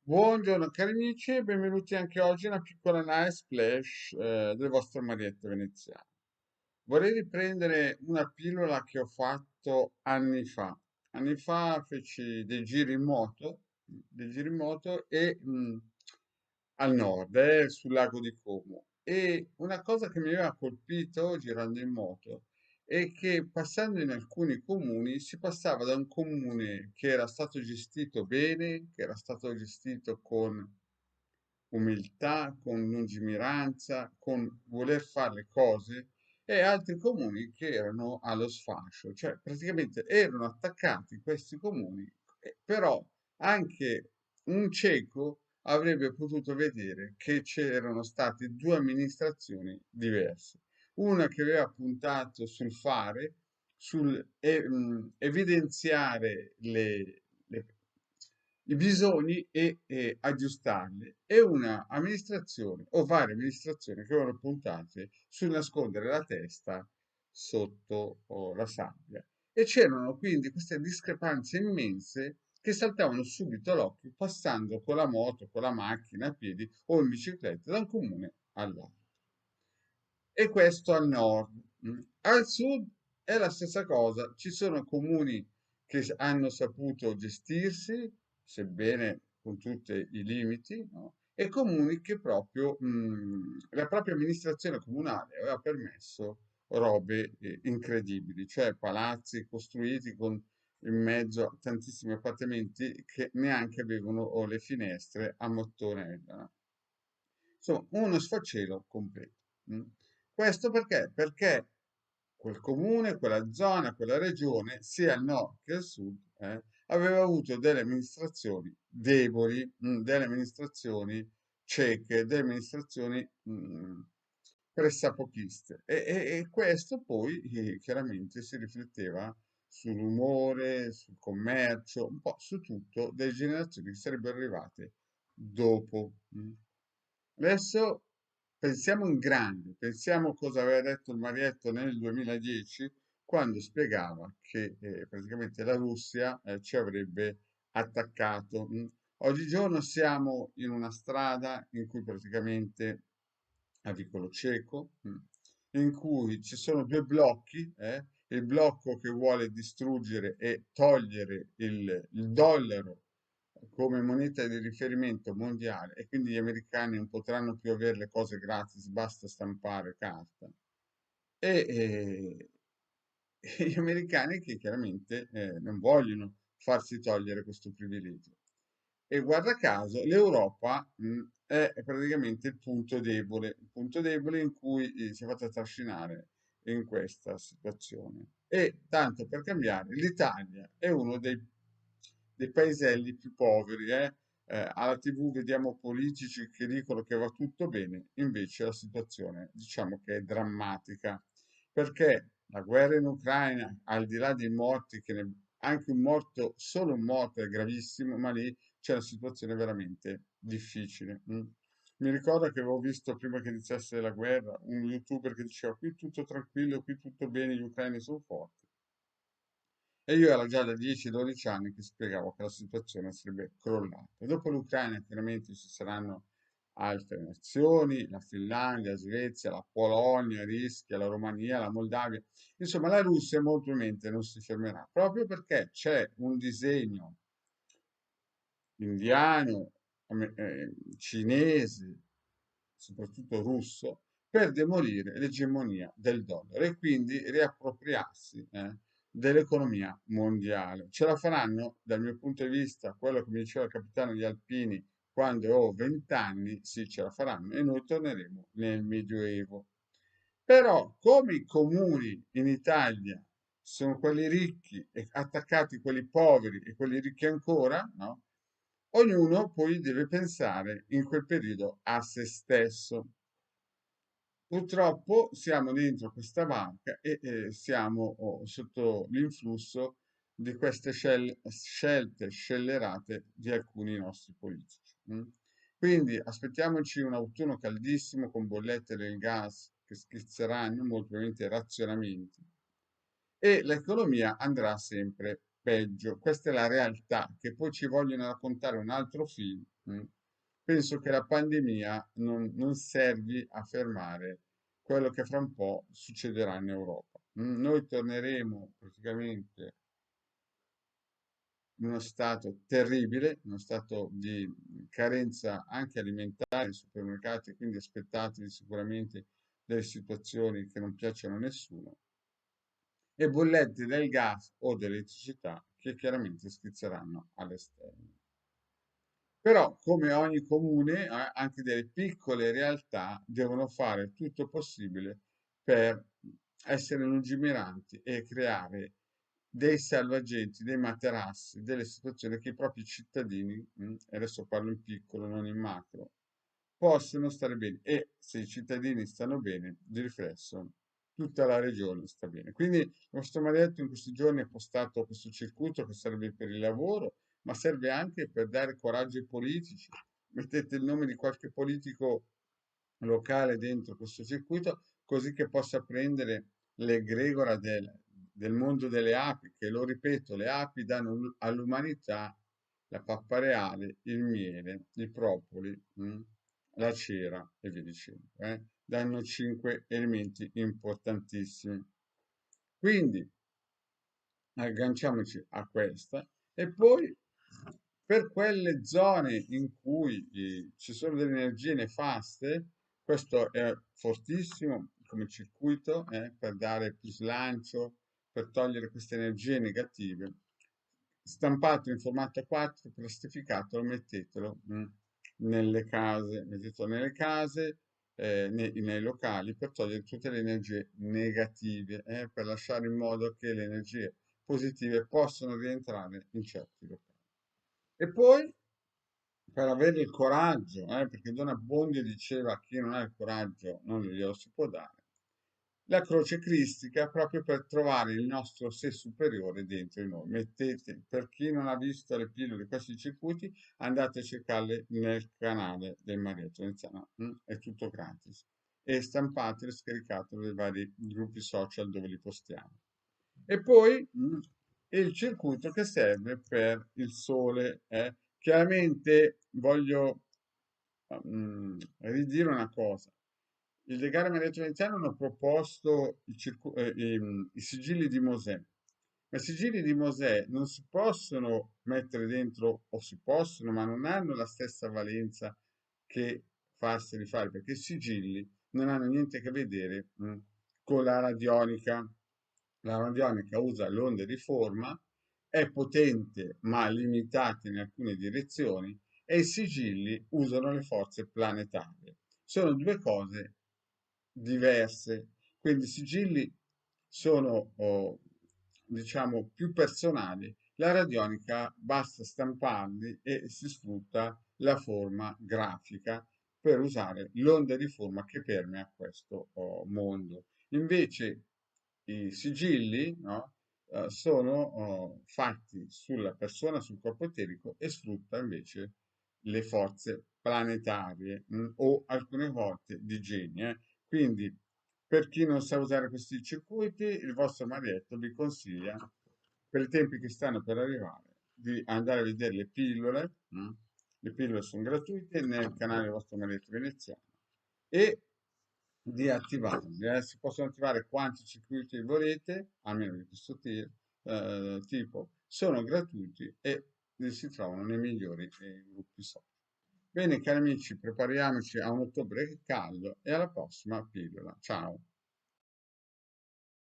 Buongiorno cari amici e benvenuti anche oggi a una piccola nice splash del vostro Marietto veneziano. Vorrei riprendere una pillola che ho fatto anni fa. Anni fa feci dei giri in moto e al nord, sul lago di Como. E una cosa che mi aveva colpito girando in moto è che passando in alcuni comuni si passava da un comune che era stato gestito bene, che era stato gestito con umiltà, con lungimiranza, con voler fare le cose, e altri comuni che erano allo sfascio, cioè praticamente erano attaccati questi comuni, però anche un cieco avrebbe potuto vedere che c'erano state due amministrazioni diverse, una che aveva puntato sul fare, evidenziare i bisogni e aggiustarli, e una amministrazione o varie amministrazioni che avevano puntate sul nascondere la testa sotto la sabbia. E c'erano quindi queste discrepanze immense che saltavano subito all'occhio passando con la moto, con la macchina, a piedi o in bicicletta da un comune all'altro. E questo al nord. Al sud è la stessa cosa, ci sono comuni che hanno saputo gestirsi, sebbene con tutti i limiti, no? E comuni che proprio la propria amministrazione comunale aveva permesso robe incredibili, cioè palazzi costruiti con in mezzo a tantissimi appartamenti che neanche avevano le finestre a mattonella, no? Insomma, uno sfacelo completo. mm. Questo perché? Perché quel comune, quella zona, quella regione, sia al nord che al sud, aveva avuto delle amministrazioni deboli, delle amministrazioni cieche, delle amministrazioni pressapochiste. E questo poi chiaramente si rifletteva sull'umore, sul commercio, un po' su tutto delle generazioni che sarebbero arrivate dopo. Adesso pensiamo in grande, pensiamo cosa aveva detto il Marietto nel 2010 quando spiegava che praticamente la Russia ci avrebbe attaccato. Oggigiorno siamo in una strada in cui praticamente a vicolo cieco, in cui ci sono due blocchi, il blocco che vuole distruggere e togliere il dollaro come moneta di riferimento mondiale, e quindi gli americani non potranno più avere le cose gratis, basta stampare carta. E gli americani che chiaramente non vogliono farsi togliere questo privilegio. E guarda caso, l'Europa è praticamente il punto debole in cui si è fatta trascinare in questa situazione. E tanto per cambiare, l'Italia è uno dei paeselli più poveri. Alla TV vediamo politici che dicono che va tutto bene, invece la situazione diciamo che è drammatica, perché la guerra in Ucraina, al di là dei morti, anche un morto, solo un morto è gravissimo, ma lì c'è una situazione veramente difficile. Mi ricordo che avevo visto prima che iniziasse la guerra un youtuber che diceva qui tutto tranquillo, qui tutto bene, gli ucraini sono forti. E io era già da 10-12 anni che spiegavo che la situazione sarebbe crollata. E dopo l'Ucraina chiaramente ci saranno altre nazioni, la Finlandia, la Svezia, la Polonia, rischia, la Romania, la Moldavia. Insomma, la Russia molto probabilmente non si fermerà, proprio perché c'è un disegno indiano, cinese, soprattutto russo, per demolire l'egemonia del dollaro e quindi riappropriarsi dell'economia mondiale. Ce la faranno, dal mio punto di vista, quello che mi diceva il capitano di Alpini quando ho 20 anni, sì, ce la faranno e noi torneremo nel Medioevo. Però, come i comuni in Italia sono quelli ricchi e attaccati quelli poveri e quelli ricchi ancora, no? Ognuno poi deve pensare in quel periodo a se stesso. Purtroppo siamo dentro questa banca e siamo sotto l'influsso di queste scelte scellerate di alcuni nostri politici. Quindi aspettiamoci un autunno caldissimo con bollette del gas che schizzeranno, molto probabilmente razionamenti, e l'economia andrà sempre peggio. Questa è la realtà, che poi ci vogliono raccontare un altro film. Penso che la pandemia non servi a fermare quello che fra un po' succederà in Europa. Noi torneremo praticamente in uno stato terribile, uno stato di carenza anche alimentare nei supermercati, quindi aspettatevi sicuramente delle situazioni che non piacciono a nessuno, e bollette del gas o dell'elettricità che chiaramente schizzeranno alle stelle. Però, come ogni comune, anche delle piccole realtà devono fare tutto il possibile per essere lungimiranti e creare dei salvagenti, dei materassi, delle situazioni che i propri cittadini, e adesso parlo in piccolo, non in macro, possono stare bene. E se i cittadini stanno bene, di riflesso, tutta la regione sta bene. Quindi il nostro maledetto in questi giorni ha postato questo circuito che serve per il lavoro, ma serve anche per dare coraggio ai politici. Mettete il nome di qualche politico locale dentro questo circuito, così che possa prendere l'egregora del mondo delle api, che lo ripeto, le api danno all'umanità la pappa reale, il miele, i propoli, la cera e via dicendo. Danno 5 elementi importantissimi. Quindi agganciamoci a questa e poi per quelle zone in cui ci sono delle energie nefaste, questo è fortissimo come circuito, per dare più slancio, per togliere queste energie negative. Stampato in formato A4, plastificato, mettetelo nelle case, mettetelo nelle case, nei locali, per togliere tutte le energie negative, per lasciare in modo che le energie positive possono rientrare in certi locali. E poi, per avere il coraggio, perché Don Abbondio diceva chi non ha il coraggio non glielo si può dare, la croce cristica proprio per trovare il nostro sé superiore dentro di noi. Mettete, per chi non ha visto le pillole di questi circuiti, andate a cercarle nel canale del Marietto Veneziano, è tutto gratis. E stampatele, scaricatele dai vari gruppi social dove li postiamo. E poi il circuito che serve per il sole. Chiaramente voglio ridire una cosa. Il legame Maria Veneziano hanno proposto i sigilli di Mosè, ma i sigilli di Mosè non si possono mettere dentro, o si possono, ma non hanno la stessa valenza che farseli fare, perché i sigilli non hanno niente a che vedere con la radionica. La radionica usa le onde di forma, è potente ma limitata in alcune direzioni, e i sigilli usano le forze planetarie. Sono due cose diverse, quindi i sigilli sono, diciamo, più personali. La radionica basta stamparli e si sfrutta la forma grafica per usare l'onda di forma che permea questo mondo. Invece i sigilli, no, sono fatti sulla persona, sul corpo eterico, e sfrutta invece le forze planetarie, o alcune volte di geni. Quindi, per chi non sa usare questi circuiti, il vostro marietto vi consiglia, per i tempi che stanno per arrivare, di andare a vedere le pillole. Le pillole sono gratuite nel canale del vostro marietto veneziano, e di attivarli. Si possono attivare quanti circuiti volete, almeno di questo tipo, sono gratuiti e si trovano nei migliori gruppi social. Bene, cari amici, prepariamoci a un ottobre caldo e alla prossima pillola. Ciao!